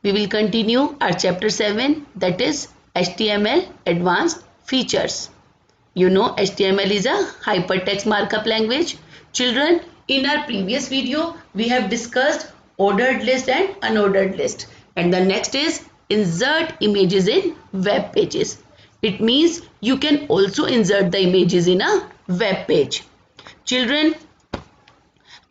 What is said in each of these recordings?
we will continue our chapter 7, that is HTML advanced features. You know HTML is a hypertext markup language. Children, in our previous video we have discussed ordered list and unordered list, and the next is insert images in web pages. It means you can also insert the images in a web page. Children,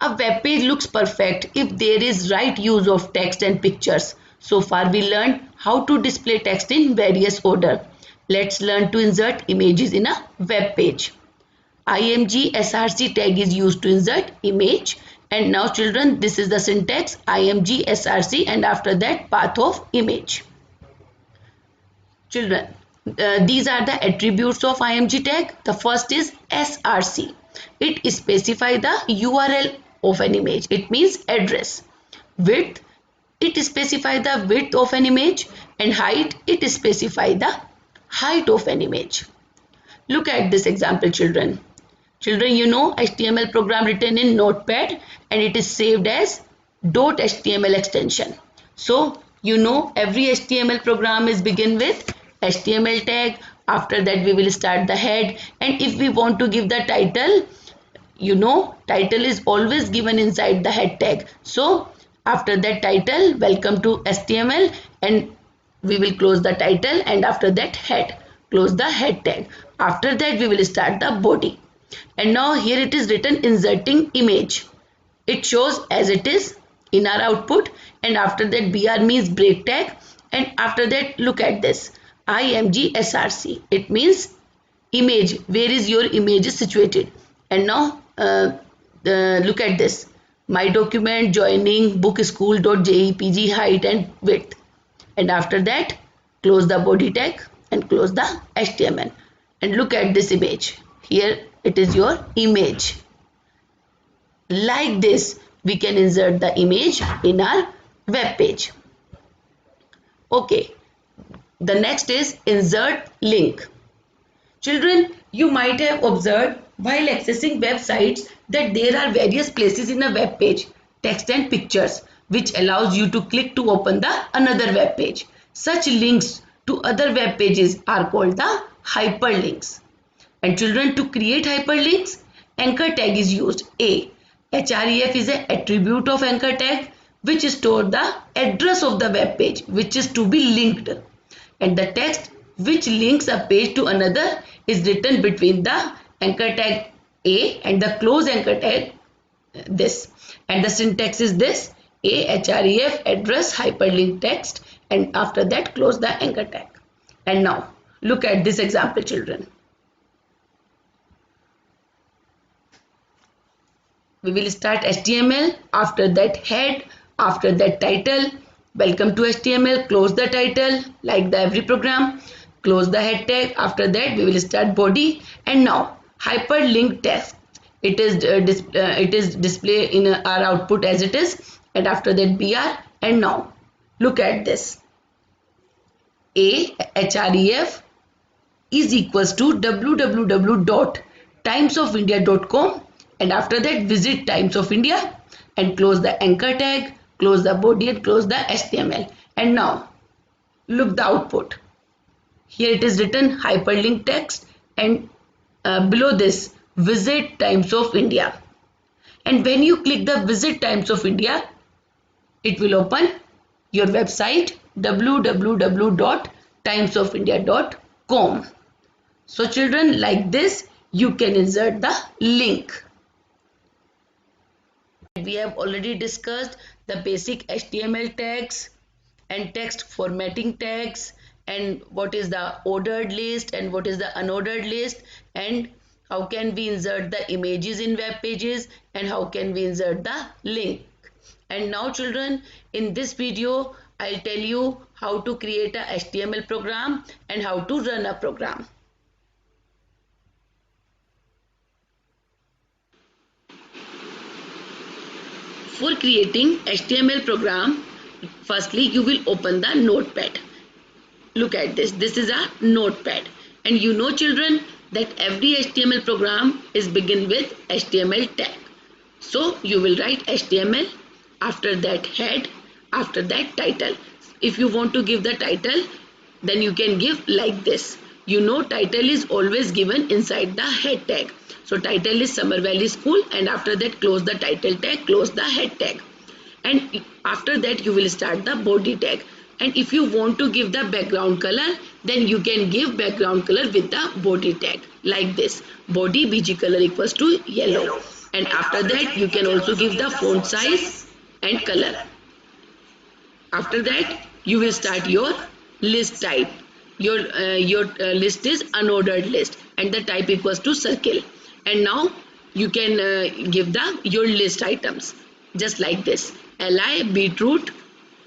a web page looks perfect if there is right use of text and pictures. So far we learned how to display text in various order. Let's learn to insert images in a web page. IMG SRC tag is used to insert image, and now children, this is the syntax IMG SRC and after that path of image. Children, these are the attributes of IMG tag. The first is SRC. It specifies the URL of an image. It means address. Width, it specifies the width of an image, and height, it specifies the height of an image. Look at this example, children. Children, you know HTML program written in Notepad and it is saved as .html extension. So you know every HTML program is begin with HTML tag. After that we will start the head, and if we want to give the title, you know title is always given inside the head tag. So after that title, welcome to HTML, and we will close the title, and after that head, close the head tag. After that we will start the body, and now here it is written inserting image. It shows as it is in our output, and after that BR means break tag, and after that look at this IMG SRC. It means image, where is your image is situated. And now look at this my document joining book school.jpg height and width, and after that close the body tag and close the HTML, and look at this image. Here it is your image. Like this we can insert the image in our web page. Okay, the next is insert link. Children, you might have observed while accessing websites that there are various places in a web page, text and pictures, which allows you to click to open the another web page. Such links to other web pages are called the hyperlinks. And children, to create hyperlinks, anchor tag is used. Href is an attribute of anchor tag which stores the address of the web page which is to be linked, and the text which links a page to another is written between the anchor tag A and the close anchor tag this, and the syntax is this href address hyperlink text, and after that close the anchor tag. And now look at this example, children. We will start HTML, after that head, after that title, welcome to HTML, close the title like the every program, close the head tag. After that we will start body, and now hyperlink text, it is display in our output as it is, and after that BR. And now look at this href is equals to www.timesofindia.com, and after that visit Times of India, and close the anchor tag, close the body and close the HTML. And now look the output. Here it is written hyperlink text, and below this visit Times of India, and when you click the visit Times of India, it will open your website www.timesofindia.com. So children, like this you can insert the link. We have already discussed the basic HTML tags and text formatting tags, and what is the ordered list and what is the unordered list, and how can we insert the images in web pages, and how can we insert the link. And now children, in this video I'll tell you how to create a HTML program and how to run a program. For creating HTML program, firstly you will open the Notepad. Look at this. This is a Notepad, and you know children that every HTML program is begin with HTML tag. So you will write HTML, after that head, after that title. If you want to give the title, then you can give like this. You know, title is always given inside the head tag. So title is Summer Valley School, and after that close the title tag, close the head tag, and after that you will start the body tag. And if you want to give the background color, then you can give background color with the body tag like this. Body BG color equals to yellow, and after that you can also give the font size and color. After that you will start your list type. Your list is unordered list, and the type equals to circle. And now you can give your list items just like this. Li beetroot,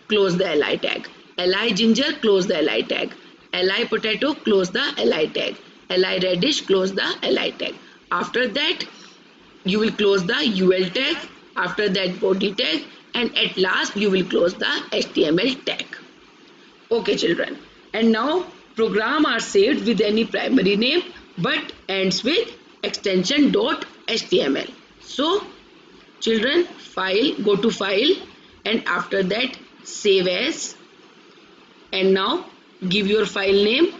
close the Li tag. Li ginger, close the Li tag. Li potato, close the Li tag. Li radish, close the Li tag. After that you will close the UL tag. After that body tag, and at last you will close the HTML tag. Okay children, and now program are saved with any primary name but ends with extension .html. So children, file, go to file, and after that save as, and now give your file name.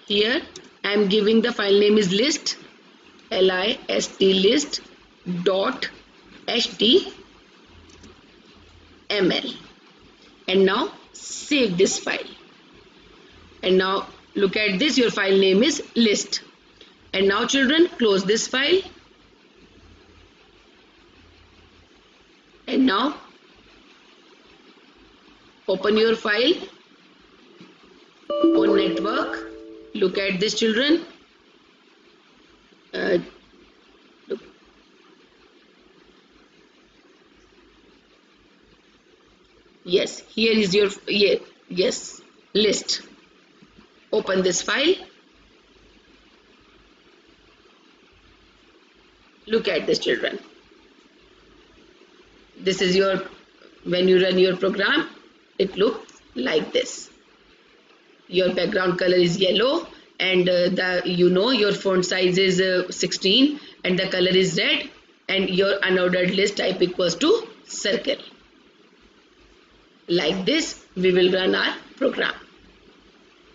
Here I am giving the file name is list, list list dot html, and now save this file. And now look at this, your file name is list. And now children, close this file, and now open your file on network. Look at this children. Look. Yes, here is your yes list. Open this file. Look at this children. This is your, when you run your program, it looks like this. Your background color is yellow, and your font size is 16, and the color is red, and your unordered list type equals to circle. Like this we will run our program.